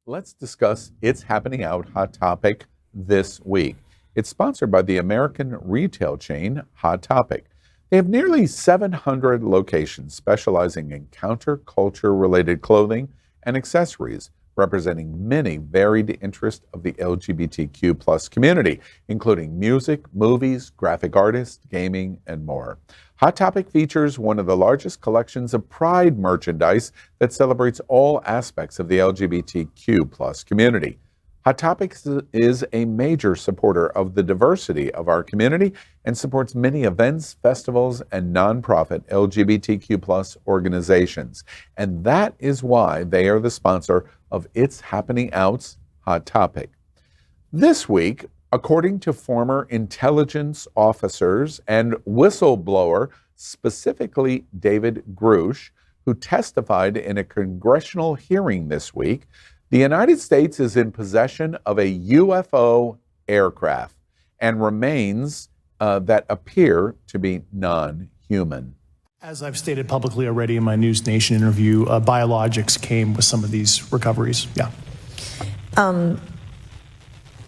let's discuss It's Happening Out Hot Topic this week. It's sponsored by the American retail chain Hot Topic. They have nearly 700 locations specializing in counterculture-related clothing and accessories, representing many varied interests of the LGBTQ plus community, including music, movies, graphic artists, gaming, and more. Hot Topic features one of the largest collections of Pride merchandise that celebrates all aspects of the LGBTQ plus community. Hot Topic is a major supporter of the diversity of our community and supports many events, festivals, and nonprofit LGBTQ plus organizations. And that is why they are the sponsor of It's Happening Out's Hot Topic. This week, according to former intelligence officers and whistleblower, specifically David Grush, who testified in a congressional hearing this week, the United States is in possession of a UFO aircraft and remains that appear to be non-human. As I've stated publicly already in my News Nation interview, biologics came with some of these recoveries. Yeah.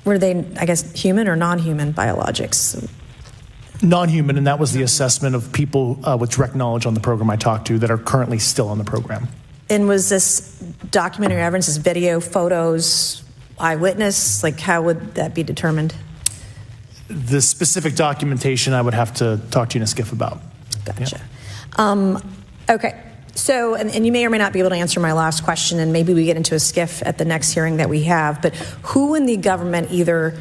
Were they, I guess, human or non-human biologics? Non-human, and that was the assessment of people with direct knowledge on the program I talked to that are currently still on the program. And was this documentary evidence, this video, photos, eyewitness? Like, how would that be determined? The specific documentation I would have to talk to you in a skiff about. Gotcha. Yeah. Okay. So, and you may or may not be able to answer my last question, and maybe we get into a skiff at the next hearing that we have, but who in the government, either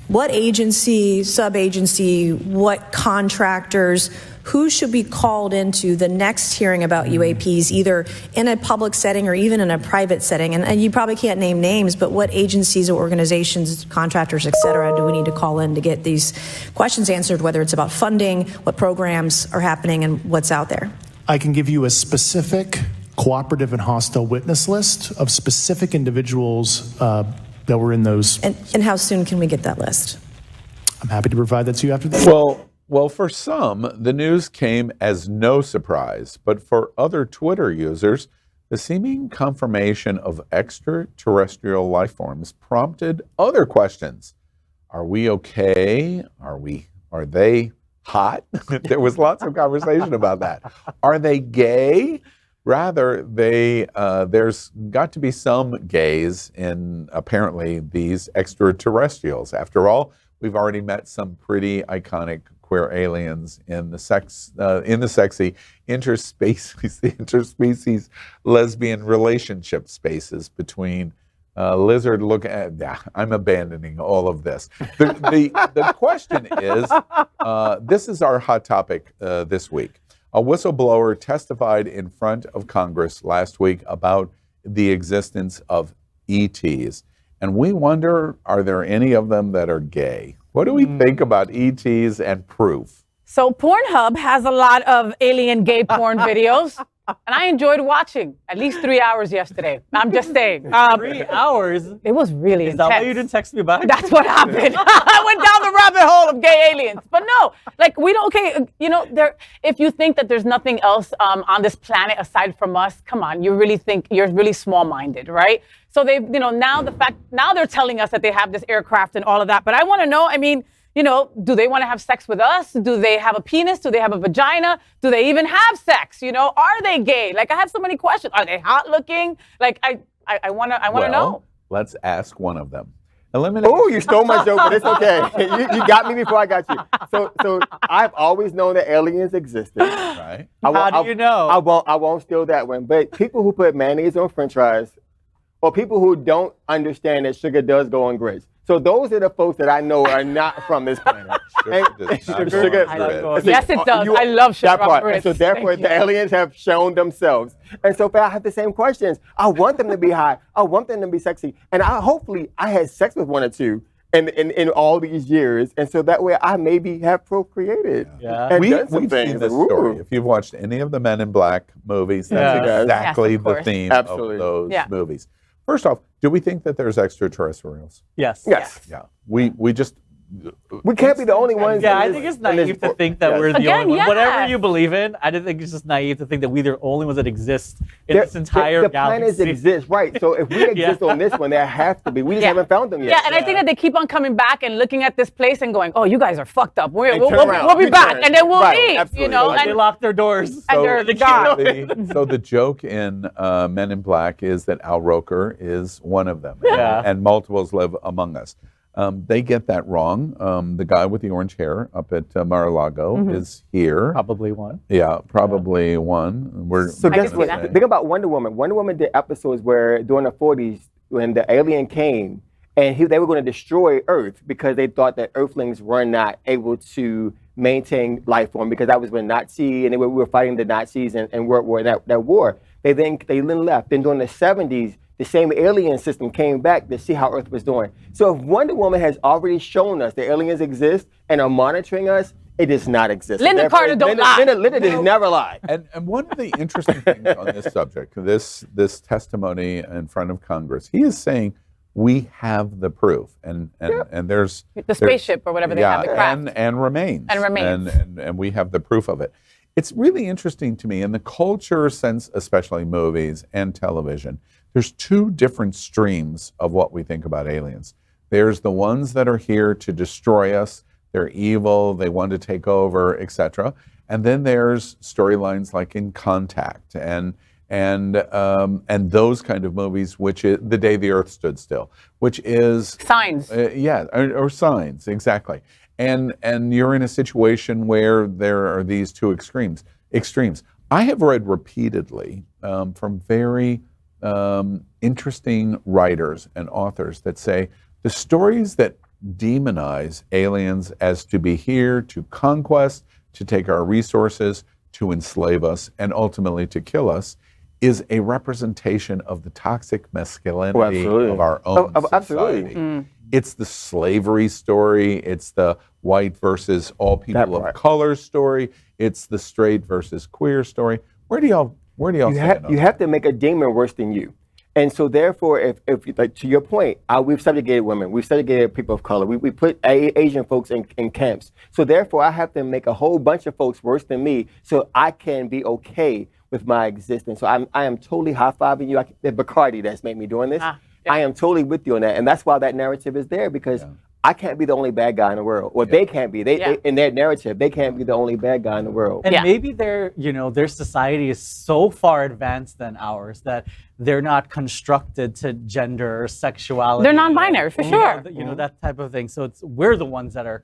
what agency, sub-agency, what contractors, who should be called into the next hearing about UAPs, either in a public setting or even in a private setting? And you probably can't name names, but what agencies or organizations, contractors, et cetera, do we need to call in to get these questions answered, whether it's about funding, what programs are happening, and what's out there? I can give you a specific cooperative and hostile witness list of specific individuals that were in those. And how soon can we get that list? I'm happy to provide that to you after this. Well, for some, the news came as no surprise, but for other Twitter users, the seeming confirmation of extraterrestrial life forms prompted other questions. Are we okay? Are they hot? There was lots of conversation about that. Are they gay? Rather, there's got to be some gays in apparently these extraterrestrials. After all, we've already met some pretty iconic queer aliens in the sexy interspecies lesbian relationship spaces between lizard I'm abandoning all of this. The question is, this is our hot topic this week. A whistleblower testified in front of Congress last week about the existence of ETs. And we wonder, are there any of them that are gay? What do we think about ETs and proof? So Pornhub has a lot of alien gay porn videos, and I enjoyed watching at least 3 hours yesterday. I'm just saying. 3 hours? It was really intense. Is that why you didn't text me back? That's what happened. I went down the rabbit hole of gay aliens. But no, like we don't, if you think that there's nothing else on this planet aside from us, come on, you really think you're really small-minded, right? So now they're telling us that they have this aircraft and all of that. But I want to know, do they want to have sex with us? Do they have a penis? Do they have a vagina? Do they even have sex? Are they gay? Like, I have so many questions. Are they hot looking? Like, I want to know. Let's ask one of them. Oh, you stole my joke, but it's okay. You got me before I got you. So I've always known that aliens existed. Right. How do you know? I won't steal that one. But people who put mayonnaise on French fries, or people who don't understand that sugar does go on grits. So those are the folks that I know are not from this planet. Sugar. Yes, it does. I love sugar. That part. And so therefore, the aliens have shown themselves. And so I have the same questions. I want them to be hot. I want them to be sexy. And hopefully I had sex with one or two in all these years. And so that way I maybe have procreated. Yeah. And we've seen this story. If you've watched any of the Men in Black movies, that's exactly the theme of those movies. First off, do we think that there's extraterrestrials? Yes. Yes. Yeah. We just We can't be the only ones. Yeah, in I this- think it's in this naive to book. think that Yes. we're the Again, only ones. Whatever yes. you believe in, I just think it's just naive to think that we're the only ones that exist in this entire the galaxy. planets exist, right? So if we exist on this one, there have to be. We just haven't found them yet. Yeah, and I think that they keep on coming back and looking at this place and going, "Oh, you guys are fucked up. We'll turn around. be back, Return. and then we'll Right, leave." You absolutely. know, Like they and lock their doors. And they're gone. So the joke in Men in Black is that Al Roker is one of them, Yeah. and multiples live among us. They get that wrong. The guy with the orange hair up at Mar-a-Lago is here. Probably one. Yeah, probably one. So guess can see what? that. Think about Wonder Woman. Wonder Woman did episodes where during the 40s, when the alien came, and they were going to destroy Earth because they thought that Earthlings were not able to maintain life form, because that was when Nazi and we were fighting the Nazis and World War, that war. They then left. Then during the 70s, the same alien system came back to see how Earth was doing. So if Wonder Woman has already shown us the aliens exist and are monitoring us, it does not exist. Linda Therefore, Carter don't lie. Linda does never lie. And one of the interesting things on this subject, this testimony in front of Congress, he is saying we have the proof, and there's the spaceship or whatever they have, the craft. and remains, And remains. and we have the proof of it. It's really interesting to me in the culture sense, especially movies and television. There's two different streams of what we think about aliens. There's the ones that are here to destroy us. They're evil. They want to take over, etc. And then there's storylines like in Contact and those kind of movies, which is The Day the Earth Stood Still, which is Signs. or Signs, exactly. And you're in a situation where there are these two extremes. I have read repeatedly from very interesting writers and authors that say the stories that demonize aliens as to be here to conquest, to take our resources, to enslave us, and ultimately to kill us, is a representation of the toxic masculinity of our own society. Absolutely. It's the slavery story. It's the white versus all people of color story. It's the straight versus queer story. Where do y'all stand on You have to make a demon worse than you. And so therefore, if like to your point, we've subjugated women, we've subjugated people of color, we put Asian folks in camps. So therefore, I have to make a whole bunch of folks worse than me so I can be okay with my existence. So I am totally high-fiving you. The Bacardi that's made me doing this. I am totally with you on that. And that's why that narrative is there, because I can't be the only bad guy in the world. Or they can't be. They in their narrative, they can't be the only bad guy in the world. And maybe their society is so far advanced than ours that they're not constructed to gender or sexuality. They're non-binary, for sure. That type of thing. So we're the ones that are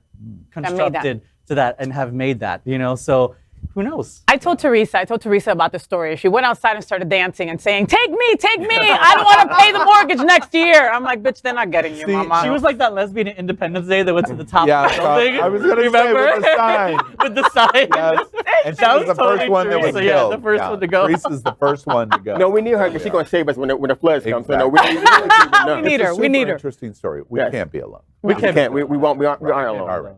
constructed to that and have made that, so who knows? I told Teresa about the story. She went outside and started dancing and saying, take me. I don't want to pay the mortgage next year. I'm like, bitch, they're not getting you, mama. She was like that lesbian at Independence Day that went to the top Yeah, of the building. I was going to say with the sign. With the sign. Yes. And she That was the was first one that was Teresa, killed. the first one to go. Teresa's the first one to go. No, we need her because she's going to save us when the floods come. So no, Exactly. we need her. It's a We need super her. Interesting story. We Yes. can't be alone. We can't. We aren't alone. All right.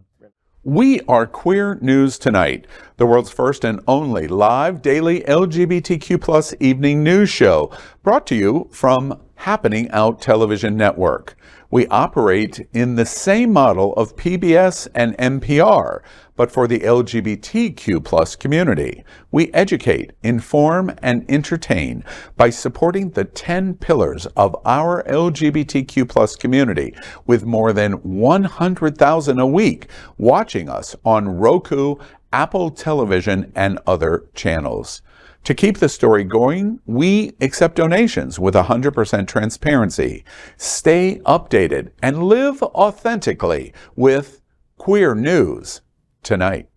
We are Queer News Tonight, the world's first and only live daily LGBTQ plus evening news show, brought to you from Happening Out Television Network. We operate in the same model of PBS and NPR, but for the LGBTQ plus community. We educate, inform, and entertain by supporting the 10 pillars of our LGBTQ plus community, with more than 100,000 a week watching us on Roku, Apple Television, and other channels. To keep the story going, we accept donations with 100% transparency. Stay updated and live authentically with Queer News Tonight.